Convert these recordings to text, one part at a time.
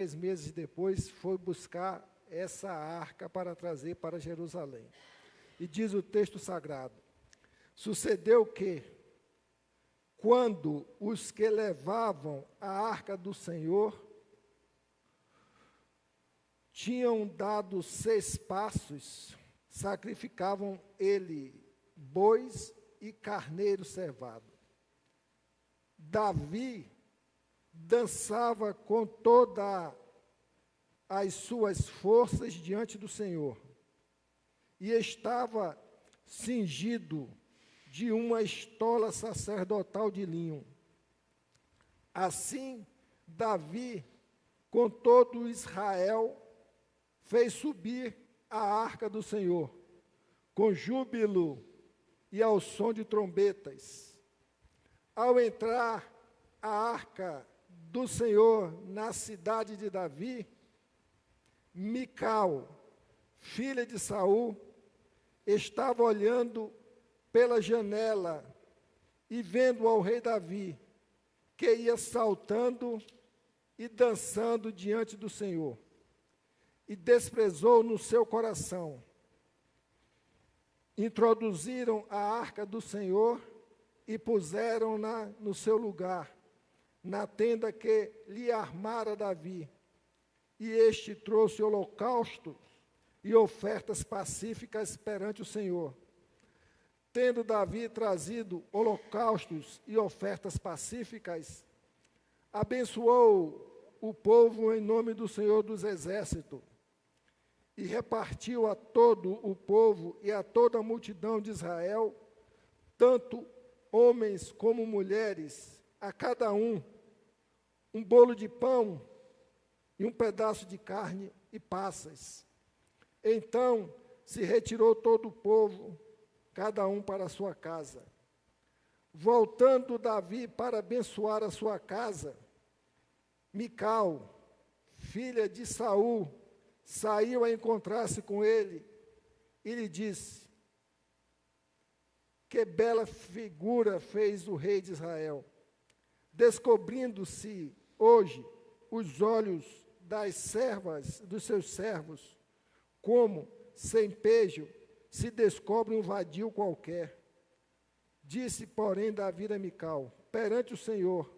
3 meses depois, foi buscar essa arca para trazer para Jerusalém. E diz o texto sagrado: sucedeu que, quando os que levavam a arca do Senhor tinham dado 6 passos, sacrificavam ele bois e carneiro cevado. Davi dançava com todas as suas forças diante do Senhor, e estava cingido de uma estola sacerdotal de linho. Assim, Davi, com todo Israel, fez subir a arca do Senhor, com júbilo e ao som de trombetas. Ao entrar a arca do Senhor na cidade de Davi, Mical, filha de Saul, estava olhando pela janela e vendo ao rei Davi, que ia saltando e dançando diante do Senhor, e desprezou no seu coração. Introduziram a arca do Senhor e puseram-na no seu lugar, na tenda que lhe armara Davi. E este trouxe holocaustos e ofertas pacíficas perante o Senhor. Tendo Davi trazido holocaustos e ofertas pacíficas, abençoou o povo em nome do Senhor dos Exércitos, e repartiu a todo o povo e a toda a multidão de Israel, tanto homens como mulheres, a cada um bolo de pão e um pedaço de carne e passas. Então se retirou todo o povo, cada um para a sua casa. Voltando Davi para abençoar a sua casa, Mical, filha de Saul, saiu a encontrar-se com ele e lhe disse: que bela figura fez o rei de Israel, descobrindo-se hoje os olhos das servas, dos seus servos, como, sem pejo, se descobre um vadio qualquer. Disse, porém, Davi a Mical: perante o Senhor,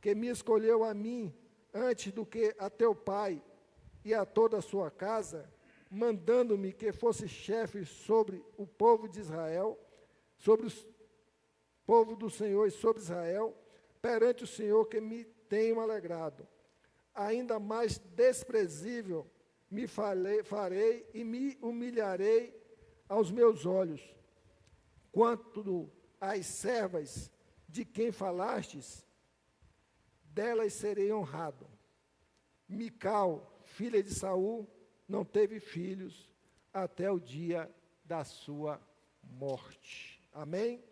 que me escolheu a mim antes do que a teu pai e a toda a sua casa, mandando-me que fosse chefe sobre o povo de Israel, sobre o povo do Senhor e sobre Israel, perante o Senhor que me tenho alegrado. Ainda mais desprezível me farei e me humilharei aos meus olhos. Quanto às servas de quem falastes, delas serei honrado. Mical, filha de Saul, não teve filhos até o dia da sua morte. Amém?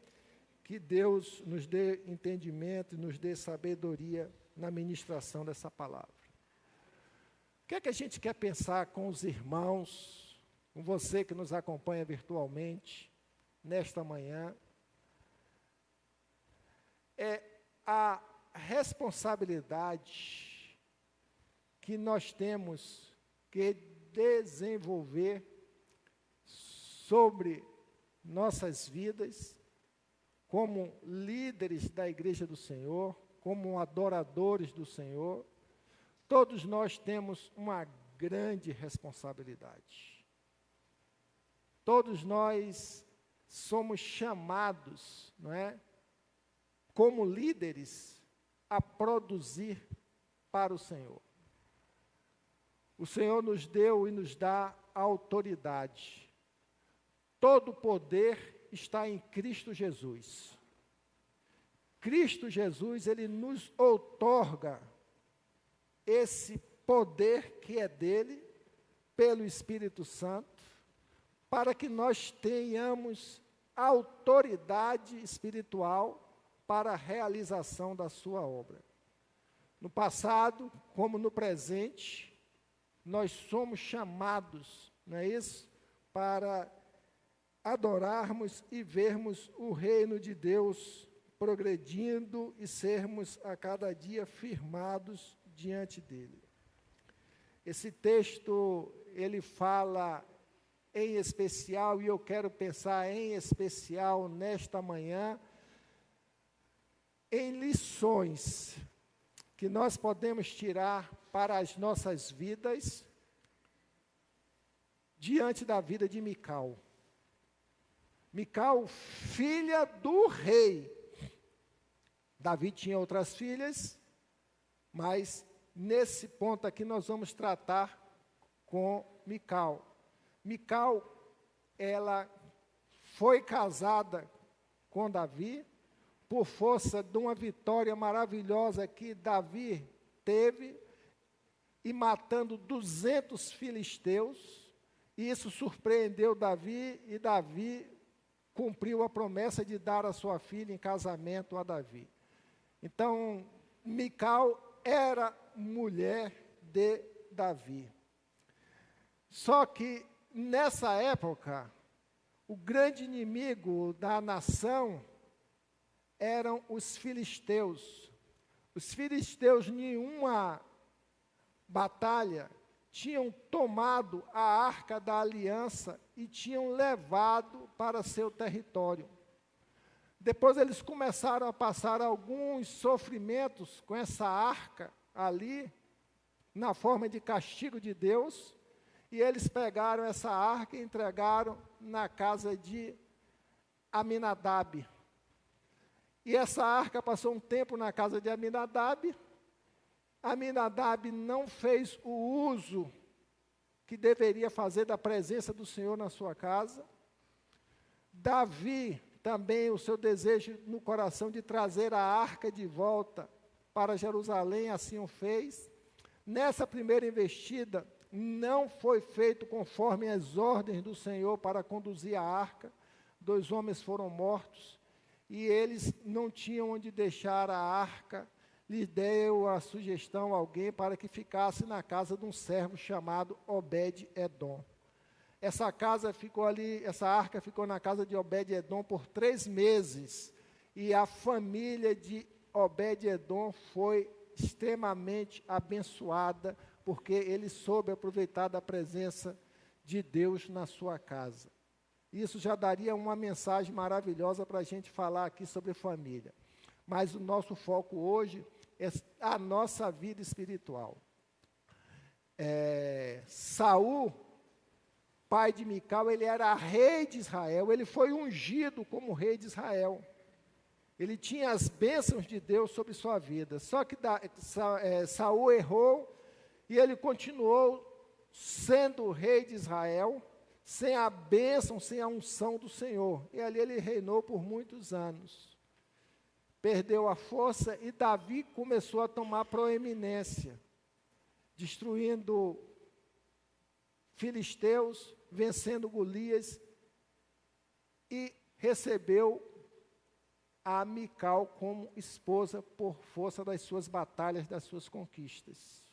Que Deus nos dê entendimento e nos dê sabedoria na ministração dessa palavra. O que é que a gente quer pensar com os irmãos, com você que nos acompanha virtualmente, nesta manhã? É a responsabilidade que nós temos que desenvolver sobre nossas vidas, como líderes da Igreja do Senhor, como adoradores do Senhor. Todos nós temos uma grande responsabilidade. Todos nós somos chamados, não é, como líderes, a produzir para o Senhor. O Senhor nos deu e nos dá autoridade. Todo poder está em Cristo Jesus. Cristo Jesus, ele nos outorga esse poder que é dele, pelo Espírito Santo, para que nós tenhamos autoridade espiritual para a realização da sua obra. No passado, como no presente, nós somos chamados, não é isso? Para adorarmos e vermos o reino de Deus progredindo e sermos a cada dia firmados diante dele. Esse texto, ele fala em especial, e eu quero pensar em especial nesta manhã, em lições que nós podemos tirar para as nossas vidas diante da vida de Mical. Mical, filha do rei. Davi tinha outras filhas, mas nesse ponto aqui nós vamos tratar com Mical. Mical, ela foi casada com Davi por força de uma vitória maravilhosa que Davi teve, e matando 200 filisteus, e isso surpreendeu Davi, e Davi cumpriu a promessa de dar a sua filha em casamento a Davi. Então, Mical era mulher de Davi. Só que, nessa época, o grande inimigo da nação eram os filisteus. Os filisteus, em uma batalha, tinham tomado a arca da aliança e tinham levado para seu território. Depois eles começaram a passar alguns sofrimentos com essa arca ali, na forma de castigo de Deus, e eles pegaram essa arca e entregaram na casa de Aminadab. E essa arca passou um tempo na casa de Aminadab. Aminadab não fez o uso que deveria fazer da presença do Senhor na sua casa. Davi, também o seu desejo no coração de trazer a arca de volta para Jerusalém, assim o fez. Nessa primeira investida, não foi feito conforme as ordens do Senhor para conduzir a arca. 2 homens foram mortos, e eles não tinham onde deixar a arca. Lhes deu a sugestão a alguém para que ficasse na casa de um servo chamado Obed-Edom. Essa arca ficou na casa de Obed-Edom por 3 meses, e a família de Obed-Edom foi extremamente abençoada, porque ele soube aproveitar da presença de Deus na sua casa. Isso já daria uma mensagem maravilhosa para a gente falar aqui sobre família. Mas o nosso foco hoje é a nossa vida espiritual. Saul, pai de Mical, ele era rei de Israel, ele foi ungido como rei de Israel. Ele tinha as bênçãos de Deus sobre sua vida. Só que Saul errou, e ele continuou sendo rei de Israel, sem a bênção, sem a unção do Senhor. E ali ele reinou por muitos anos. Perdeu a força, e Davi começou a tomar proeminência, destruindo filisteus, vencendo Golias, e recebeu a Mical como esposa por força das suas batalhas, das suas conquistas.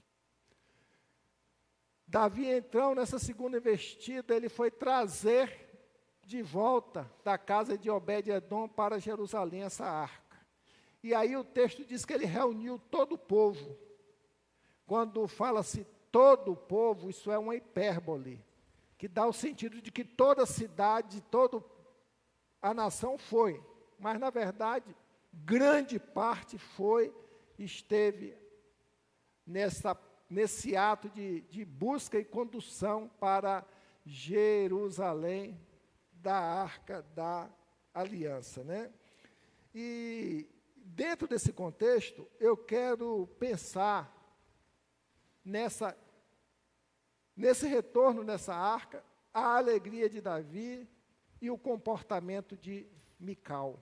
Davi, então, nessa segunda investida, ele foi trazer de volta da casa de Obed-Edom para Jerusalém essa arca. E aí o texto diz que ele reuniu todo o povo. Quando fala-se todo o povo, isso é uma hipérbole, que dá o sentido de que toda a cidade, toda a nação foi. Mas, na verdade, grande parte esteve nesse ato de busca e condução para Jerusalém da Arca da Aliança, né? E dentro desse contexto, eu quero pensar nesse retorno nessa arca, a alegria de Davi e o comportamento de Mical.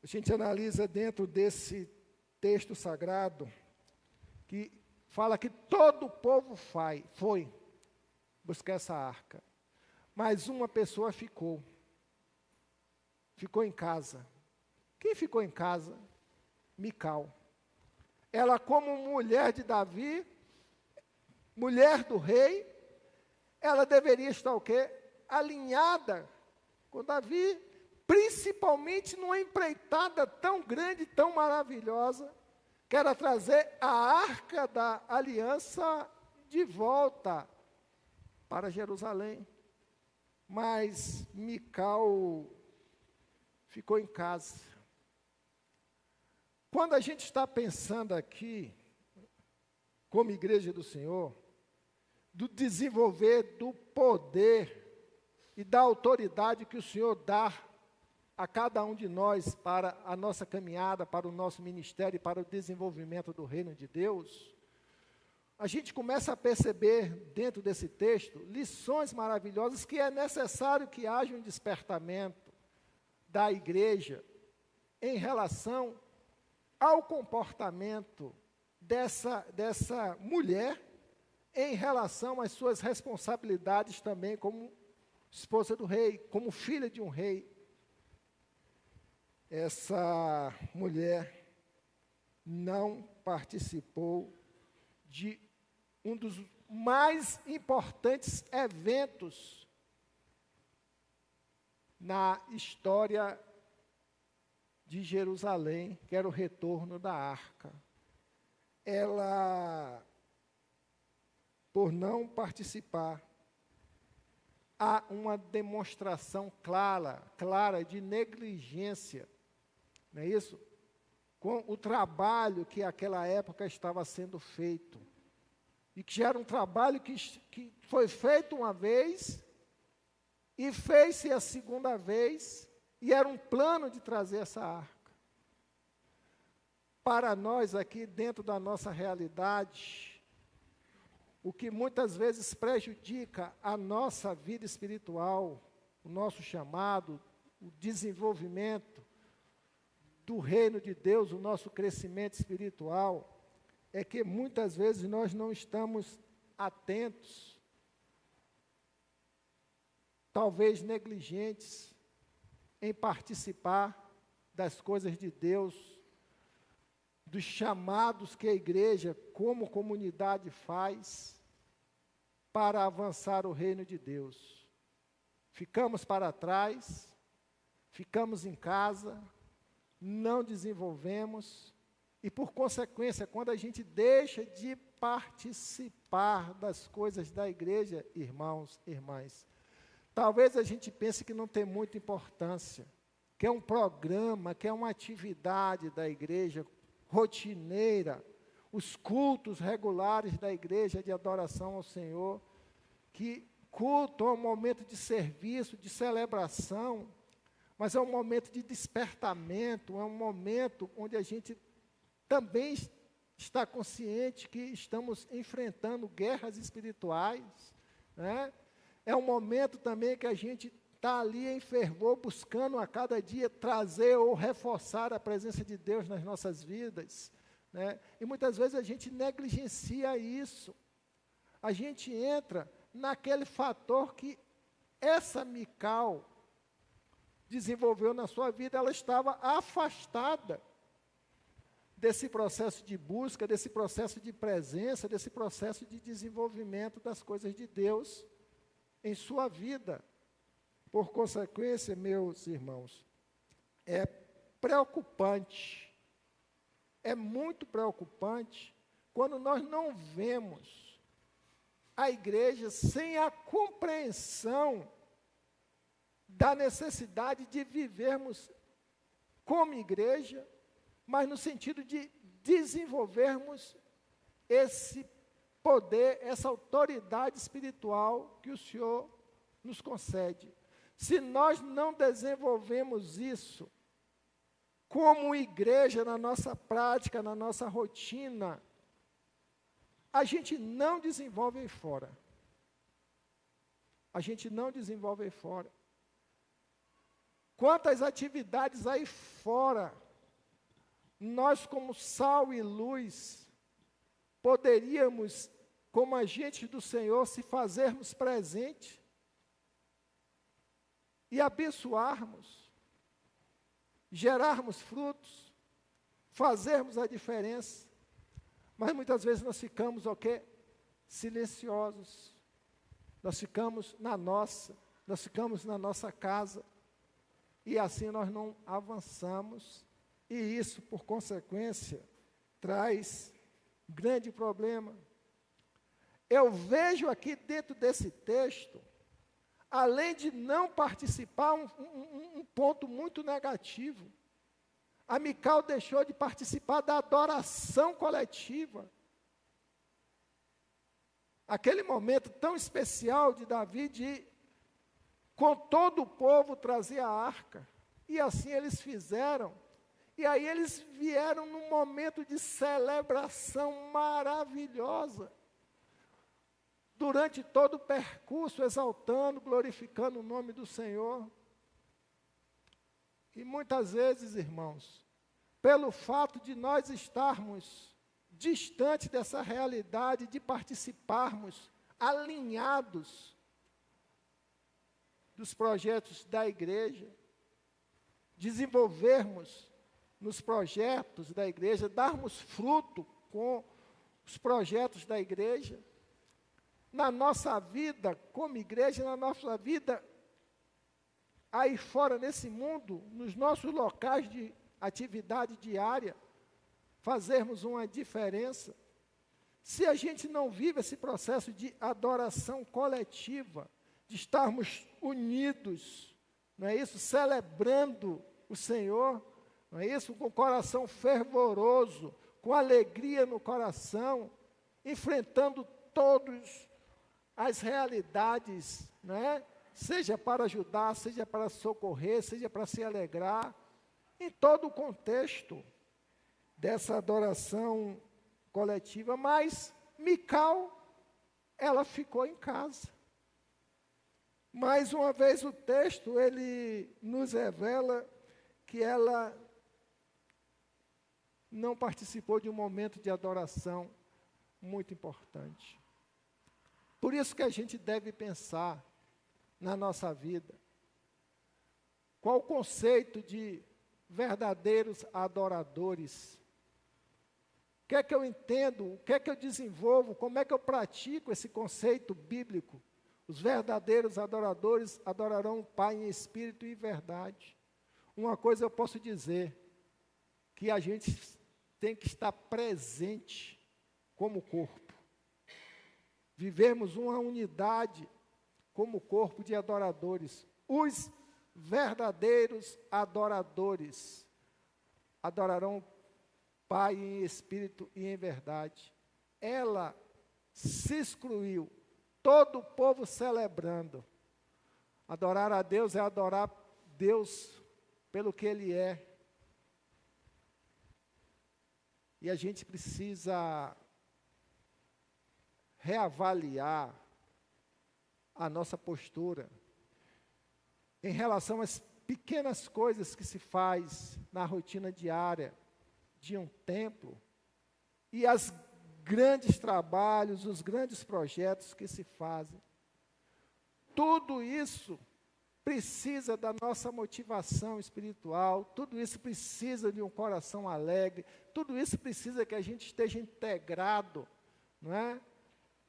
A gente analisa dentro desse texto sagrado, que fala que todo o povo foi buscar essa arca, mas uma pessoa ficou em casa. Quem ficou em casa? Mical. Ela, como mulher de Davi, mulher do rei, ela deveria estar o quê? Alinhada com Davi, principalmente numa empreitada tão grande, tão maravilhosa, que era trazer a arca da aliança de volta para Jerusalém. Mas Mical ficou em casa. Quando a gente está pensando aqui, como igreja do Senhor, do desenvolver do poder e da autoridade que o Senhor dá a cada um de nós para a nossa caminhada, para o nosso ministério e para o desenvolvimento do reino de Deus, a gente começa a perceber dentro desse texto lições maravilhosas que é necessário que haja um despertamento da igreja em relação ao comportamento dessa mulher em relação às suas responsabilidades também como esposa do rei, como filha de um rei. Essa mulher não participou de um dos mais importantes eventos na história de Jerusalém, que era o retorno da arca. Ela, por não participar, há uma demonstração clara de negligência, não é isso? Com o trabalho que naquela época estava sendo feito. E que já era um trabalho que foi feito uma vez, e fez-se a segunda vez, e era um plano de trazer essa arca. Para nós aqui, dentro da nossa realidade, o que muitas vezes prejudica a nossa vida espiritual, o nosso chamado, o desenvolvimento do reino de Deus, o nosso crescimento espiritual, é que muitas vezes nós não estamos atentos, talvez negligentes, em participar das coisas de Deus, dos chamados que a igreja, como comunidade, faz para avançar o reino de Deus. Ficamos para trás, ficamos em casa, não desenvolvemos, e por consequência, quando a gente deixa de participar das coisas da igreja, irmãos, irmãs, talvez a gente pense que não tem muita importância, que é um programa, que é uma atividade da igreja rotineira, os cultos regulares da igreja de adoração ao Senhor, que culto é um momento de serviço, de celebração, mas é um momento de despertamento, é um momento onde a gente também está consciente que estamos enfrentando guerras espirituais, né? É um momento também que a gente está ali em fervor, buscando a cada dia trazer ou reforçar a presença de Deus nas nossas vidas, né? E muitas vezes a gente negligencia isso. A gente entra naquele fator que essa Mical desenvolveu na sua vida, ela estava afastada desse processo de busca, desse processo de presença, desse processo de desenvolvimento das coisas de Deus em sua vida. Por consequência, meus irmãos, é preocupante, é muito preocupante quando nós não vemos a igreja sem a compreensão da necessidade de vivermos como igreja, mas no sentido de desenvolvermos esse poder, essa autoridade espiritual que o Senhor nos concede. Se nós não desenvolvemos isso como igreja na nossa prática, na nossa rotina, a gente não desenvolve aí fora. A gente não desenvolve aí fora. Quantas atividades aí fora, nós como sal e luz, poderíamos, como agentes do Senhor, se fazermos presente e abençoarmos, gerarmos frutos, fazermos a diferença, mas muitas vezes nós ficamos o quê? Silenciosos, nós ficamos na nossa casa, e assim nós não avançamos, e isso, por consequência, traz grande problema. Eu vejo aqui dentro desse texto, além de não participar, um ponto muito negativo. A Mical deixou de participar da adoração coletiva. Aquele momento tão especial de Davi, de, com todo o povo, trazer a arca. E assim eles fizeram. E aí eles vieram num momento de celebração maravilhosa. Durante todo o percurso, exaltando, glorificando o nome do Senhor. E muitas vezes, irmãos, pelo fato de nós estarmos distantes dessa realidade, de participarmos, alinhados dos projetos da igreja, desenvolvermos nos projetos da igreja, darmos fruto com os projetos da igreja, na nossa vida como igreja, na nossa vida aí fora nesse mundo, nos nossos locais de atividade diária, fazermos uma diferença. Se a gente não vive esse processo de adoração coletiva, de estarmos unidos, não é isso? Celebrando o Senhor, não é isso? Com o coração fervoroso, com alegria no coração, enfrentando todas as realidades, não é? Seja para ajudar, seja para socorrer, seja para se alegrar, em todo o contexto dessa adoração coletiva. Mas Mical, ela ficou em casa. Mais uma vez o texto, ele nos revela que ela não participou de um momento de adoração muito importante. Por isso que a gente deve pensar na nossa vida, qual o conceito de verdadeiros adoradores? O que é que eu entendo? O que é que eu desenvolvo? Como é que eu pratico esse conceito bíblico? Os verdadeiros adoradores adorarão o Pai em espírito e verdade. Uma coisa eu posso dizer, que a gente tem que estar presente como corpo. Vivermos uma unidade como corpo de adoradores. Os verdadeiros adoradores adorarão o Pai em espírito e em verdade. Ela se excluiu, todo o povo celebrando. Adorar a Deus é adorar Deus pelo que Ele é. E a gente precisa reavaliar a nossa postura em relação às pequenas coisas que se faz na rotina diária de um templo e as grandes trabalhos, os grandes projetos que se fazem. Tudo isso precisa da nossa motivação espiritual, tudo isso precisa de um coração alegre, tudo isso precisa que a gente esteja integrado, não é?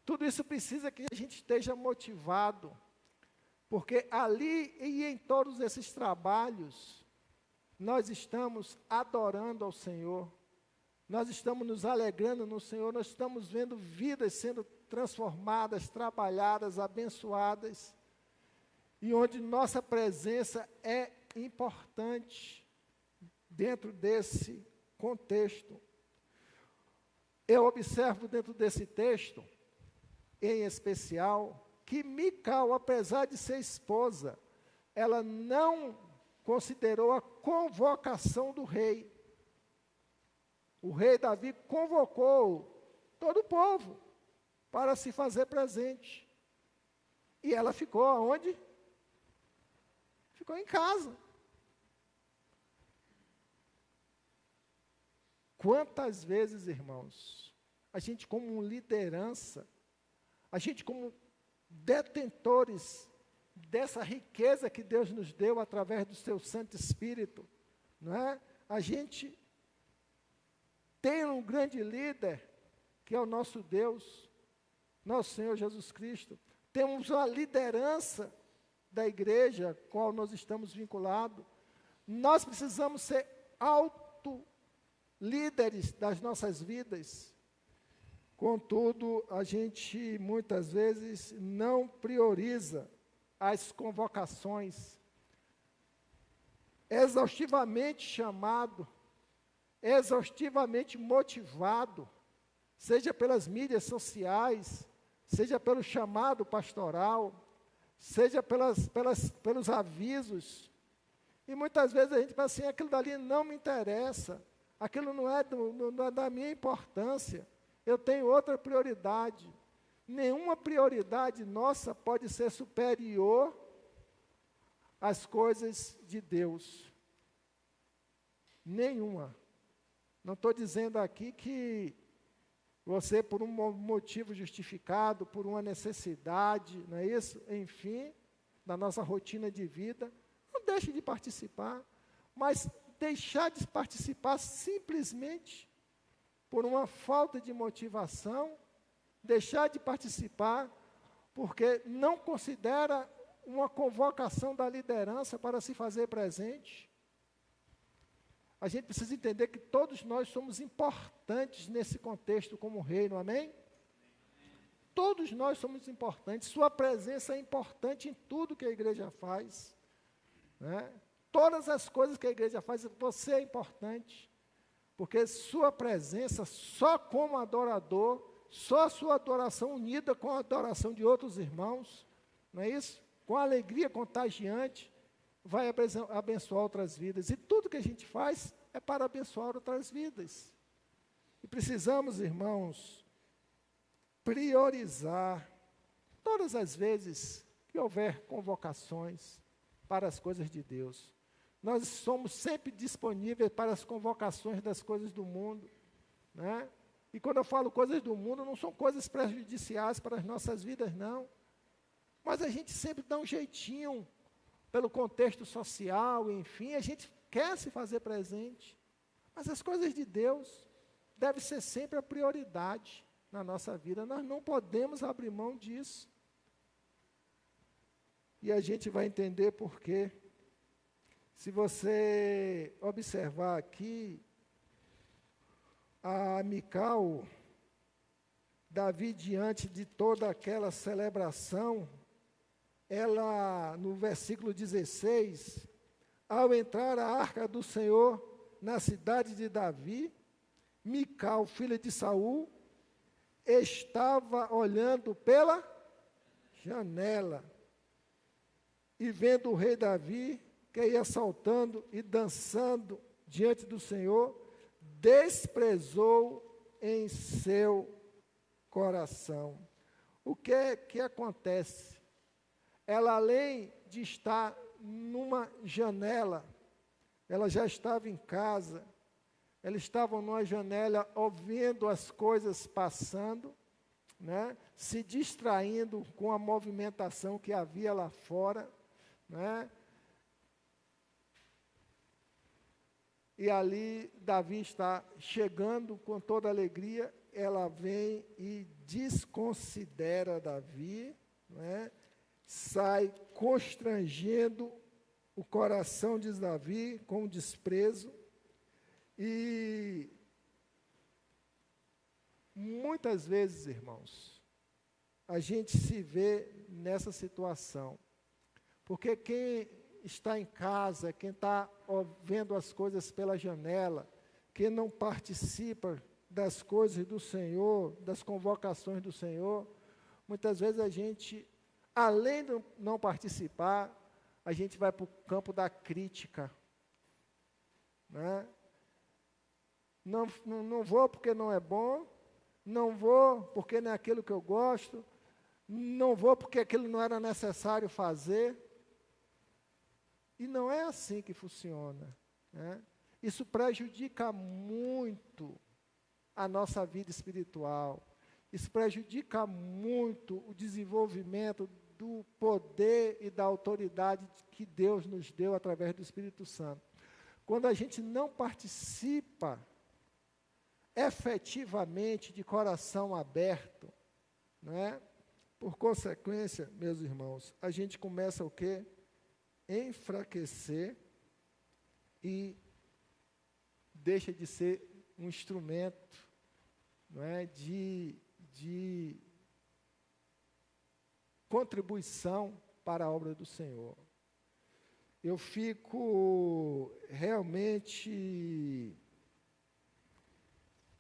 Tudo isso precisa que a gente esteja motivado, porque ali e em todos esses trabalhos, nós estamos adorando ao Senhor, nós estamos nos alegrando no Senhor, nós estamos vendo vidas sendo transformadas, trabalhadas, abençoadas, e onde nossa presença é importante dentro desse contexto. Eu observo dentro desse texto, em especial, que Mical, apesar de ser esposa, ela não considerou a convocação do rei. O rei Davi convocou todo o povo para se fazer presente. E ela ficou aonde? Ficou em casa. Quantas vezes, irmãos, a gente como liderança, a gente como detentores dessa riqueza que Deus nos deu através do seu Santo Espírito, não é? A gente tem um grande líder, que é o nosso Deus, nosso Senhor Jesus Cristo. Temos uma liderança da igreja, com a qual nós estamos vinculados. Nós precisamos ser líderes das nossas vidas. Contudo, a gente muitas vezes não prioriza as convocações, exaustivamente chamado, exaustivamente motivado, seja pelas mídias sociais, seja pelo chamado pastoral, seja pelos avisos. E muitas vezes a gente fala assim, aquilo dali não me interessa, aquilo não é da minha importância, eu tenho outra prioridade. Nenhuma prioridade nossa pode ser superior às coisas de Deus. Nenhuma. Não estou dizendo aqui que você, por um motivo justificado, por uma necessidade, não é isso? Enfim, da nossa rotina de vida, não deixe de participar, mas deixar de participar simplesmente por uma falta de motivação, deixar de participar porque não considera uma convocação da liderança para se fazer presente. A gente precisa entender que todos nós somos importantes nesse contexto como reino, amém? Todos nós somos importantes, sua presença é importante em tudo que a igreja faz, né? Todas as coisas que a igreja faz, você é importante, porque sua presença, só como adorador, só a sua adoração unida com a adoração de outros irmãos, não é isso? Com alegria contagiante, vai abençoar outras vidas. E tudo que a gente faz é para abençoar outras vidas. E precisamos, irmãos, priorizar todas as vezes que houver convocações para as coisas de Deus. Nós somos sempre disponíveis para as convocações das coisas do mundo, né? E quando eu falo coisas do mundo, não são coisas prejudiciais para as nossas vidas, não. Mas a gente sempre dá um jeitinho, pelo contexto social, enfim, a gente quer se fazer presente. Mas as coisas de Deus devem ser sempre a prioridade na nossa vida. Nós não podemos abrir mão disso. E a gente vai entender por quê. Se você observar aqui, a Mical, Davi, diante de toda aquela celebração, ela, no versículo 16, ao entrar a arca do Senhor na cidade de Davi, Mical, filha de Saul, estava olhando pela janela e vendo o rei Davi, que ia saltando e dançando diante do Senhor, desprezou em seu coração. O que é que acontece? Ela, além de estar numa janela, ela já estava em casa, ela estava numa janela ouvindo as coisas passando, né, se distraindo com a movimentação que havia lá fora, né? E ali Davi está chegando com toda alegria, ela vem e desconsidera Davi, né? Sai constrangendo o coração de Davi com desprezo, e muitas vezes, irmãos, a gente se vê nessa situação, porque quem está em casa, quem está vendo as coisas pela janela, quem não participa das coisas do Senhor, das convocações do Senhor, muitas vezes a gente, além de não participar, a gente vai para o campo da crítica, né? Não vou porque não é bom, não vou porque não é aquilo que eu gosto, não vou porque aquilo não era necessário fazer. E não é assim que funciona, né? Isso prejudica muito a nossa vida espiritual, isso prejudica muito o desenvolvimento do poder e da autoridade que Deus nos deu através do Espírito Santo. Quando a gente não participa efetivamente, de coração aberto, né? Por consequência, meus irmãos, a gente começa o quê? Enfraquecer e deixa de ser um instrumento, não é, de contribuição para a obra do Senhor. Eu fico realmente,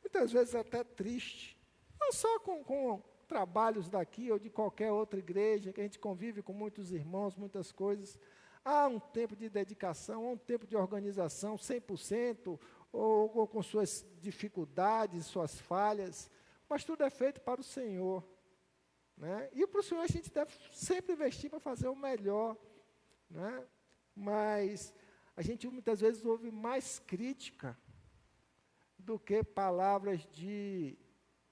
muitas vezes até triste, não só com trabalhos daqui ou de qualquer outra igreja, que a gente convive com muitos irmãos, muitas coisas. Há um tempo de dedicação, há um tempo de organização 100%, ou com suas dificuldades, suas falhas, mas tudo é feito para o Senhor, né? E para o Senhor a gente deve sempre investir para fazer o melhor, né? Mas a gente muitas vezes ouve mais crítica do que palavras de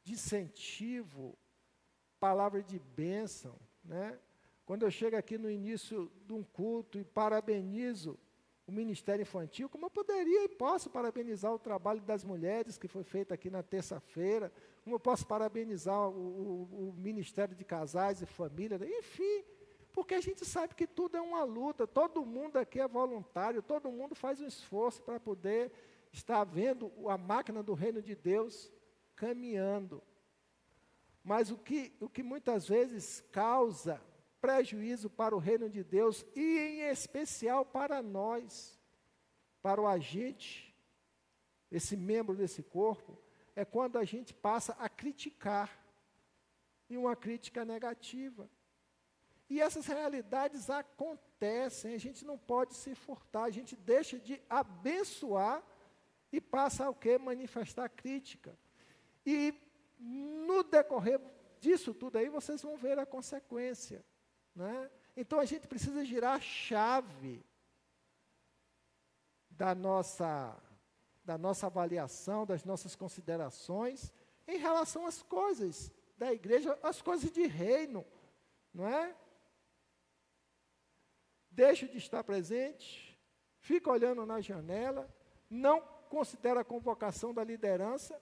incentivo, palavras de bênção, né? Quando eu chego aqui no início de um culto e parabenizo o Ministério Infantil, como eu poderia e posso parabenizar o trabalho das mulheres que foi feito aqui na terça-feira, como eu posso parabenizar o Ministério de Casais e Família, enfim, porque a gente sabe que tudo é uma luta, todo mundo aqui é voluntário, todo mundo faz um esforço para poder estar vendo a máquina do reino de Deus caminhando. Mas o que muitas vezes causa prejuízo para o reino de Deus, e em especial para nós, para o agente, esse membro desse corpo, é quando a gente passa a criticar, e uma crítica negativa. E essas realidades acontecem, a gente não pode se furtar, a gente deixa de abençoar e passa a o quê? Manifestar crítica. E no decorrer disso tudo aí, vocês vão ver a consequência, né? Então a gente precisa girar a chave da nossa avaliação, das nossas considerações em relação às coisas da igreja, às coisas de reino, não é? Deixo de estar presente, fico olhando na janela, não considero a convocação da liderança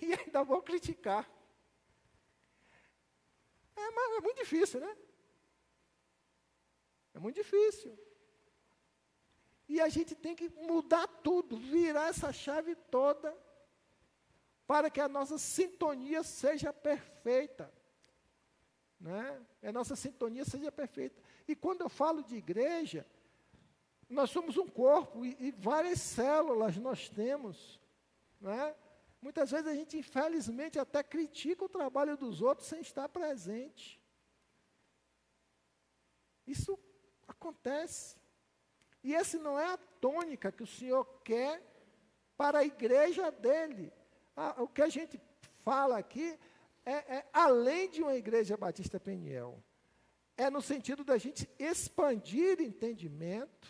e ainda vou criticar. Mas é muito difícil, né? É muito difícil. E a gente tem que mudar tudo, virar essa chave toda, para que a nossa sintonia seja perfeita, né? A nossa sintonia seja perfeita. E quando eu falo de igreja, nós somos um corpo, e várias células nós temos, né? Muitas vezes a gente, infelizmente, até critica o trabalho dos outros sem estar presente. Isso acontece. E essa não é a tônica que o Senhor quer para a igreja dele. O que a gente fala aqui é além de uma igreja Batista Peniel. É no sentido da gente expandir entendimento,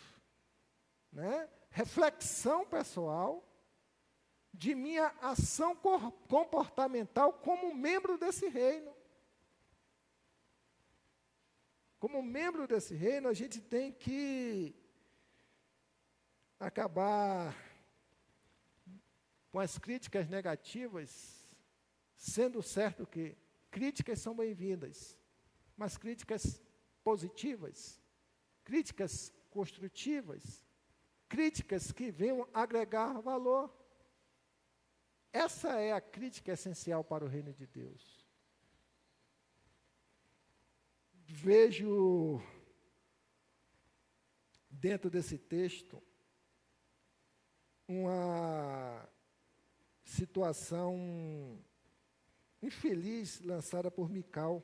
né? Reflexão pessoal, de minha ação comportamental como membro desse reino. Como membro desse reino, a gente tem que acabar com as críticas negativas, sendo certo que críticas são bem-vindas, mas críticas positivas, críticas construtivas, críticas que venham agregar valor. Essa é a crítica essencial para o reino de Deus. Vejo dentro desse texto uma situação infeliz lançada por Mical.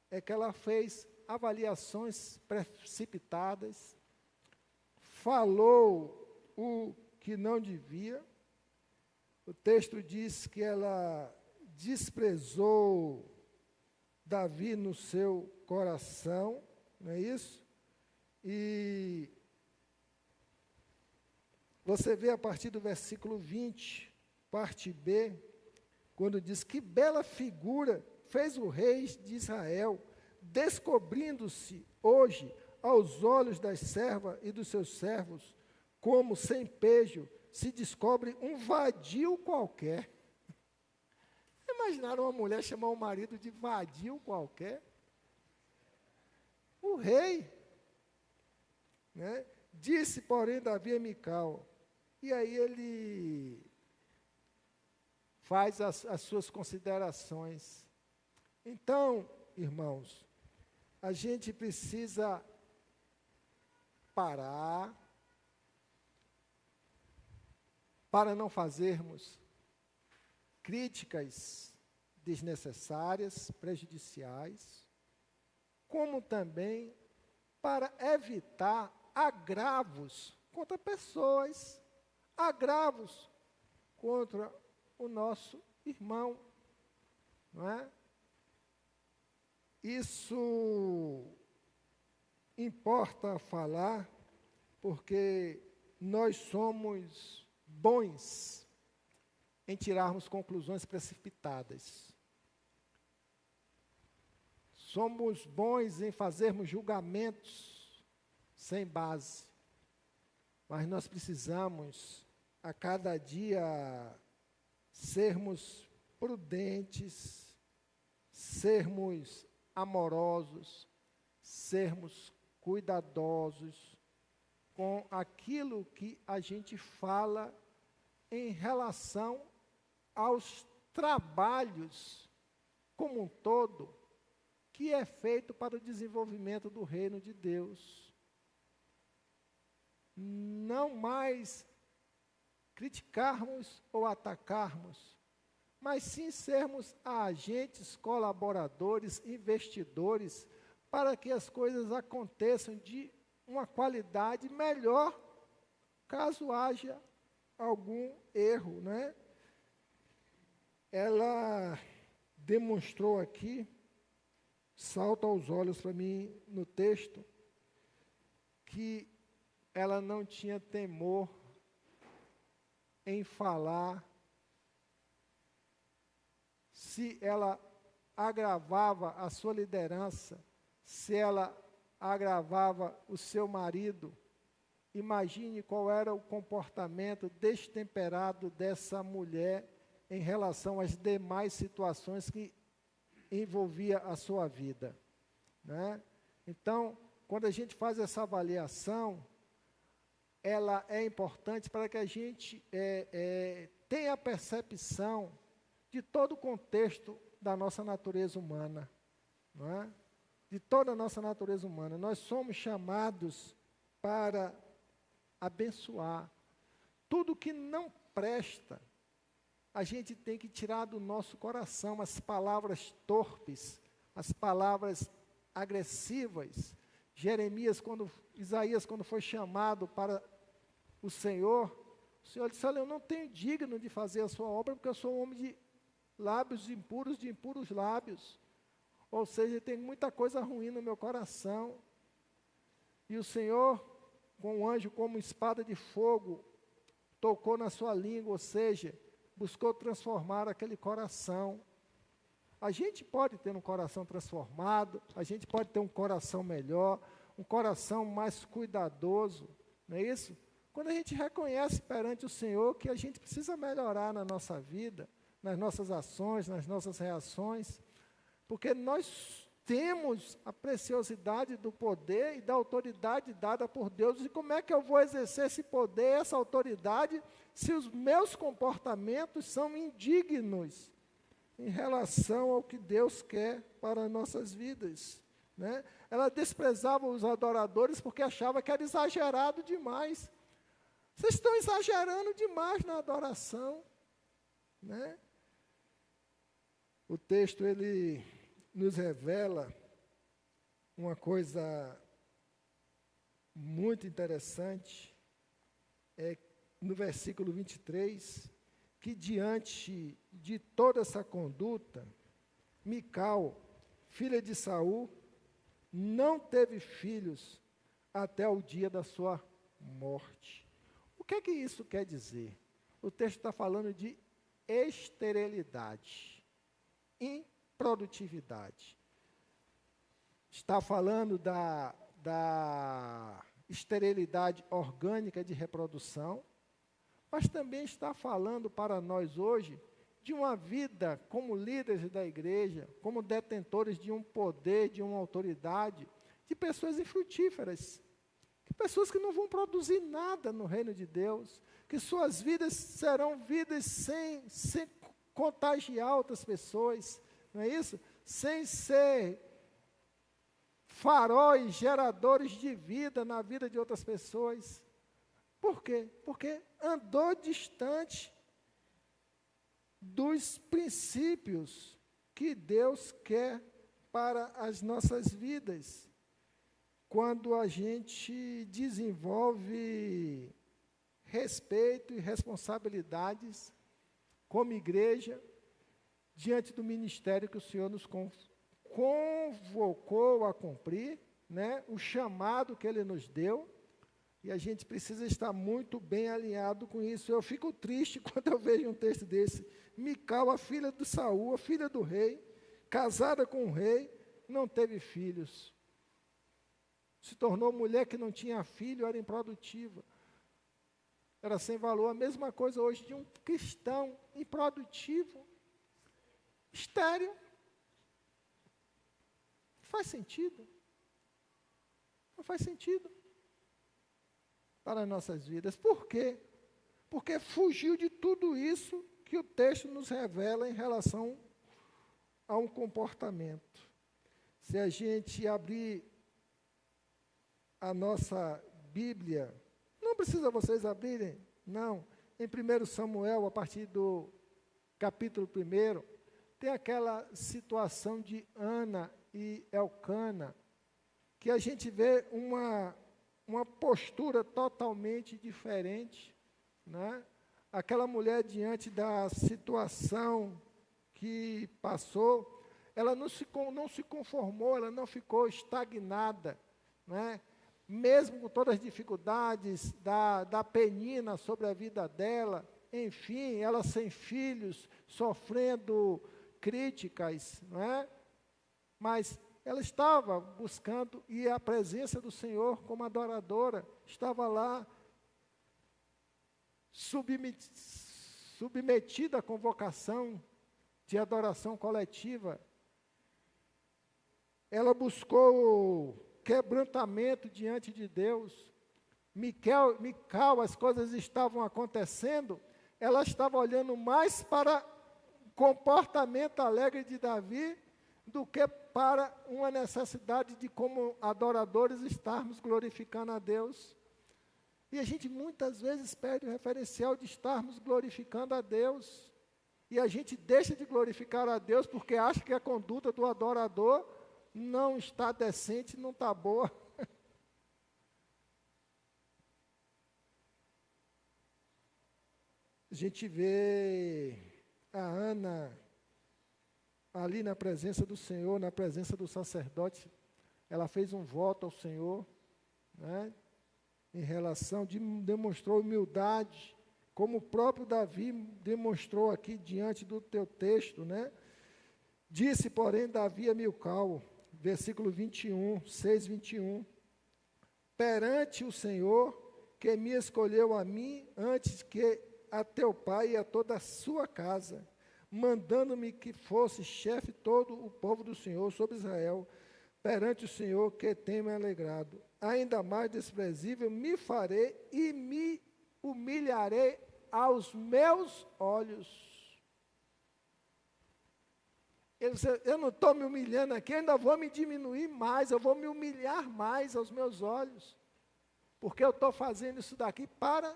É que ela fez avaliações precipitadas, falou o que não devia. O texto diz que ela desprezou Davi no seu coração, não é isso? E você vê a partir do versículo 20, parte B, quando diz: que bela figura fez o rei de Israel, descobrindo-se hoje aos olhos das servas e dos seus servos, como sem pejo se descobre um vadio qualquer. Imaginaram uma mulher chamar o marido de vadio qualquer? O rei, né? Disse, porém, Davi a Mical. E aí ele faz as suas considerações. Então, irmãos, a gente precisa parar para não fazermos críticas desnecessárias, prejudiciais, como também para evitar agravos contra pessoas, agravos contra o nosso irmão, não é? Isso importa falar, porque nós somos bons em tirarmos conclusões precipitadas. Somos bons em fazermos julgamentos sem base. Mas nós precisamos, a cada dia, sermos prudentes, sermos amorosos, sermos cuidadosos com aquilo que a gente fala em relação aos trabalhos como um todo, que é feito para o desenvolvimento do reino de Deus. Não mais criticarmos ou atacarmos, mas sim sermos agentes, colaboradores, investidores, para que as coisas aconteçam de uma qualidade melhor, caso haja algum erro, né? Ela demonstrou aqui, salta aos olhos para mim no texto, que ela não tinha temor em falar se ela agravava a sua liderança, se ela agravava o seu marido. Imagine qual era o comportamento destemperado dessa mulher em relação às demais situações que envolvia a sua vida, né? Então, quando a gente faz essa avaliação, ela é importante para que a gente tenha a percepção de todo o contexto da nossa natureza humana, não é? De toda a nossa natureza humana. Nós somos chamados para abençoar. Tudo que não presta, a gente tem que tirar do nosso coração as palavras torpes, as palavras agressivas. Isaías, quando foi chamado para o Senhor disse: olha, eu não tenho digno de fazer a sua obra, porque eu sou um homem de lábios impuros, de impuros lábios. Ou seja, tem muita coisa ruim no meu coração. E o Senhor, com o anjo como espada de fogo, tocou na sua língua, ou seja, buscou transformar aquele coração. A gente pode ter um coração transformado, a gente pode ter um coração melhor, um coração mais cuidadoso, não é isso? Quando a gente reconhece perante o Senhor que a gente precisa melhorar na nossa vida, nas nossas ações, nas nossas reações, porque nós temos a preciosidade do poder e da autoridade dada por Deus. E como é que eu vou exercer esse poder, essa autoridade, se os meus comportamentos são indignos em relação ao que Deus quer para as nossas vidas, né? Ela desprezava os adoradores porque achava que era exagerado demais. Vocês estão exagerando demais na adoração, né? O texto, ele nos revela uma coisa muito interessante, no versículo 23, que diante de toda essa conduta, Mical, filha de Saul, não teve filhos até o dia da sua morte. O que é que isso quer dizer? O texto está falando de esterilidade, improdutividade. Está falando da esterilidade orgânica de reprodução, mas também está falando para nós hoje de uma vida como líderes da igreja, como detentores de um poder, de uma autoridade, de pessoas infrutíferas, de pessoas que não vão produzir nada no reino de Deus, que suas vidas serão vidas sem contagiar outras pessoas, não é isso? Sem ser faróis geradores de vida na vida de outras pessoas. Por quê? Porque andou distante dos princípios que Deus quer para as nossas vidas. Quando a gente desenvolve respeito e responsabilidades como igreja, diante do ministério que o Senhor nos convocou a cumprir, né, o chamado que Ele nos deu, e a gente precisa estar muito bem alinhado com isso. Eu fico triste quando eu vejo um texto desse. Mical, a filha de Saul, a filha do rei, casada com o rei, não teve filhos. Se tornou mulher que não tinha filho, era improdutiva. Era sem valor. A mesma coisa hoje de um cristão improdutivo, estéril. Não faz sentido. Não faz sentido para as nossas vidas. Por quê? Porque fugiu de tudo isso que o texto nos revela em relação a um comportamento. Se a gente abrir a nossa Bíblia, não precisa vocês abrirem, não. Em 1 Samuel, a partir do capítulo 1, tem aquela situação de Ana e Elcana, que a gente vê uma postura totalmente diferente, né? Aquela mulher, diante da situação que passou, ela não se conformou, ela não ficou estagnada, né? Mesmo com todas as dificuldades da penina sobre a vida dela, enfim, ela sem filhos, sofrendo críticas, não é? Mas ela estava buscando, e a presença do Senhor como adoradora estava lá, submetida à convocação de adoração coletiva. Ela buscou quebrantamento diante de Deus. Mical, as coisas estavam acontecendo, ela estava olhando mais para o comportamento alegre de Davi do que para uma necessidade de, como adoradores, estarmos glorificando a Deus. E a gente muitas vezes perde o referencial de estarmos glorificando a Deus. E a gente deixa de glorificar a Deus porque acha que a conduta do adorador não está decente, não está boa. A gente vê a Ana ali na presença do Senhor, na presença do sacerdote. Ela fez um voto ao Senhor, né, em relação, demonstrou humildade, como o próprio Davi demonstrou aqui diante do teu texto, né? Disse, porém, Davi a Mical, versículo 21, 6, 21, perante o Senhor, que me escolheu a mim, antes que a teu pai e a toda a sua casa, mandando-me que fosse chefe todo o povo do Senhor sobre Israel, perante o Senhor que tem me alegrado. Ainda mais desprezível me farei e me humilharei aos meus olhos. Ele disse, eu não estou me humilhando aqui, eu ainda vou me diminuir mais, eu vou me humilhar mais aos meus olhos, porque eu estou fazendo isso daqui para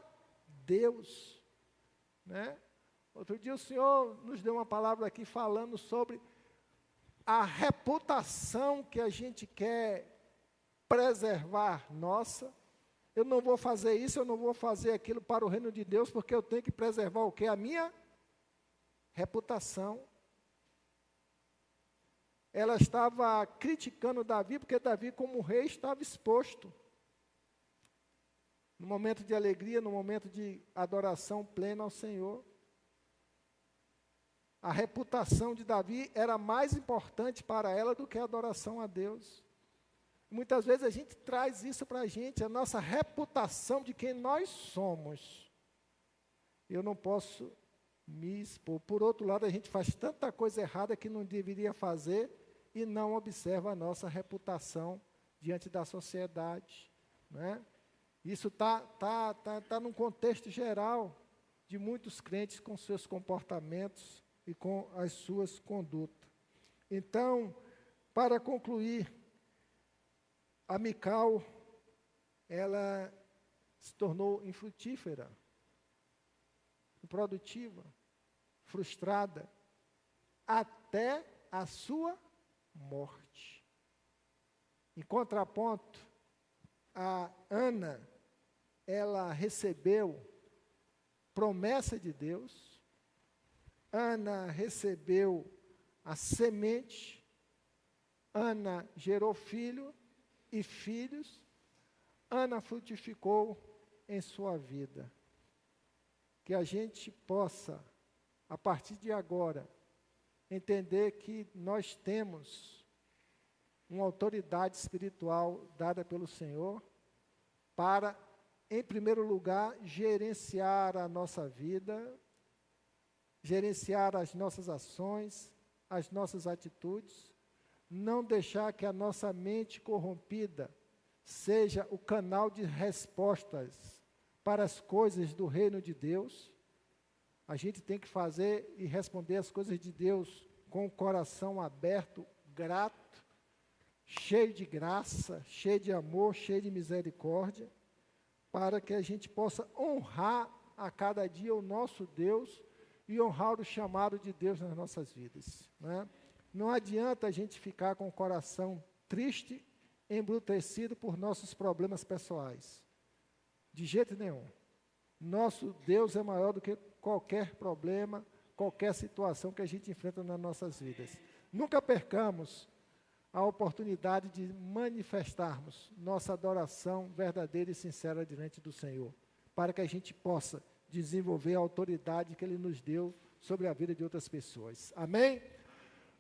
Deus, né? Outro dia o Senhor nos deu uma palavra aqui falando sobre a reputação que a gente quer preservar nossa. Eu não vou fazer isso, eu não vou fazer aquilo para o reino de Deus, porque eu tenho que preservar o quê? A minha reputação. Ela estava criticando Davi, porque Davi, como rei, estava exposto. No momento de alegria, no momento de adoração plena ao Senhor. A reputação de Davi era mais importante para ela do que a adoração a Deus. Muitas vezes a gente traz isso para a gente, a nossa reputação de quem nós somos. Eu não posso me expor. Por outro lado, a gente faz tanta coisa errada que não deveria fazer e não observa a nossa reputação diante da sociedade, né? Isso está num contexto geral de muitos crentes com seus comportamentos e com as suas condutas. Então, para concluir, a Mical, ela se tornou infrutífera, improdutiva, frustrada, até a sua morte. Em contraponto, a Ana, ela recebeu promessa de Deus, Ana recebeu a semente, Ana gerou filho e filhos, Ana frutificou em sua vida. Que a gente possa, a partir de agora, entender que nós temos uma autoridade espiritual dada pelo Senhor para, em primeiro lugar, gerenciar a nossa vida, gerenciar as nossas ações, as nossas atitudes, não deixar que a nossa mente corrompida seja o canal de respostas para as coisas do reino de Deus. A gente tem que fazer e responder as coisas de Deus com o coração aberto, grato, cheio de graça, cheio de amor, cheio de misericórdia, para que a gente possa honrar a cada dia o nosso Deus e honrar o chamado de Deus nas nossas vidas, né? Não adianta a gente ficar com o coração triste, embrutecido por nossos problemas pessoais. De jeito nenhum. Nosso Deus é maior do que qualquer problema, qualquer situação que a gente enfrenta nas nossas vidas. Nunca percamos a oportunidade de manifestarmos nossa adoração verdadeira e sincera diante do Senhor, para que a gente possa desenvolver a autoridade que Ele nos deu sobre a vida de outras pessoas. Amém?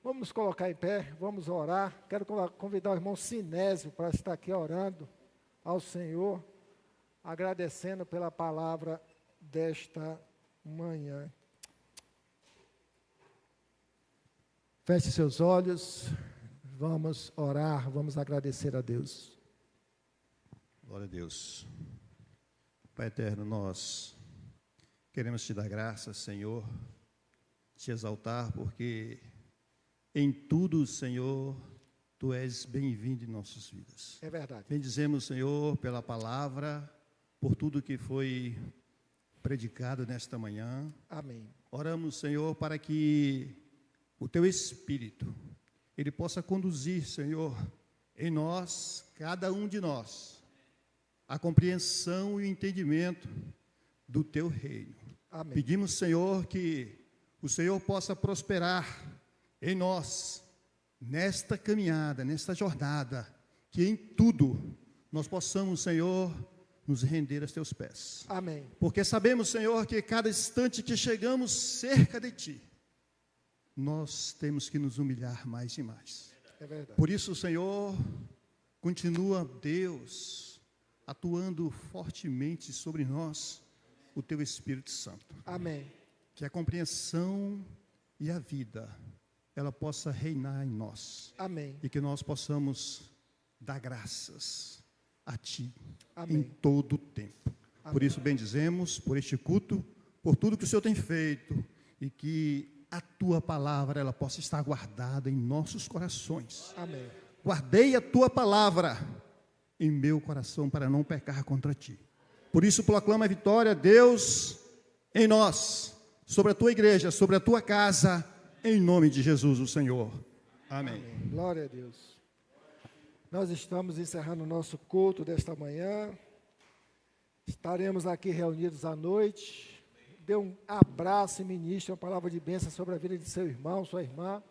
Vamos nos colocar em pé, vamos orar. Quero convidar o irmão Sinésio para estar aqui orando ao Senhor, agradecendo pela palavra desta manhã. Feche seus olhos, vamos orar, vamos agradecer a Deus. Glória a Deus. Pai eterno, nós queremos te dar graças, Senhor, te exaltar, porque em tudo, Senhor, Tu és bem-vindo em nossas vidas. É verdade. Bendizemos, Senhor, pela palavra, por tudo que foi predicado nesta manhã. Amém. Oramos, Senhor, para que o Teu Espírito, Ele possa conduzir, Senhor, em nós, cada um de nós, a compreensão e o entendimento do Teu reino. Amém. Pedimos, Senhor, que o Senhor possa prosperar em nós, nesta caminhada, nesta jornada, que em tudo nós possamos, Senhor, nos render aos Teus pés. Amém. Porque sabemos, Senhor, que cada instante que chegamos cerca de Ti, nós temos que nos humilhar mais e mais. É verdade. Por isso, Senhor, continua, Deus, atuando fortemente sobre nós, o Teu Espírito Santo. Amém. Que a compreensão e a vida, ela possa reinar em nós. Amém. E que nós possamos dar graças a Ti. Amém. Em todo o tempo. Amém. Por isso, bendizemos por este culto, por tudo que o Senhor tem feito, e que a Tua palavra, ela possa estar guardada em nossos corações. Amém. Guardei a Tua palavra em meu coração, para não pecar contra Ti. Por isso, proclama a vitória, Deus, em nós, sobre a Tua igreja, sobre a Tua casa, em nome de Jesus, o Senhor. Amém. Amém. Glória a Deus. Nós estamos encerrando o nosso culto desta manhã. Estaremos aqui reunidos à noite. Dê um abraço e ministre uma palavra de bênção sobre a vida de seu irmão, sua irmã.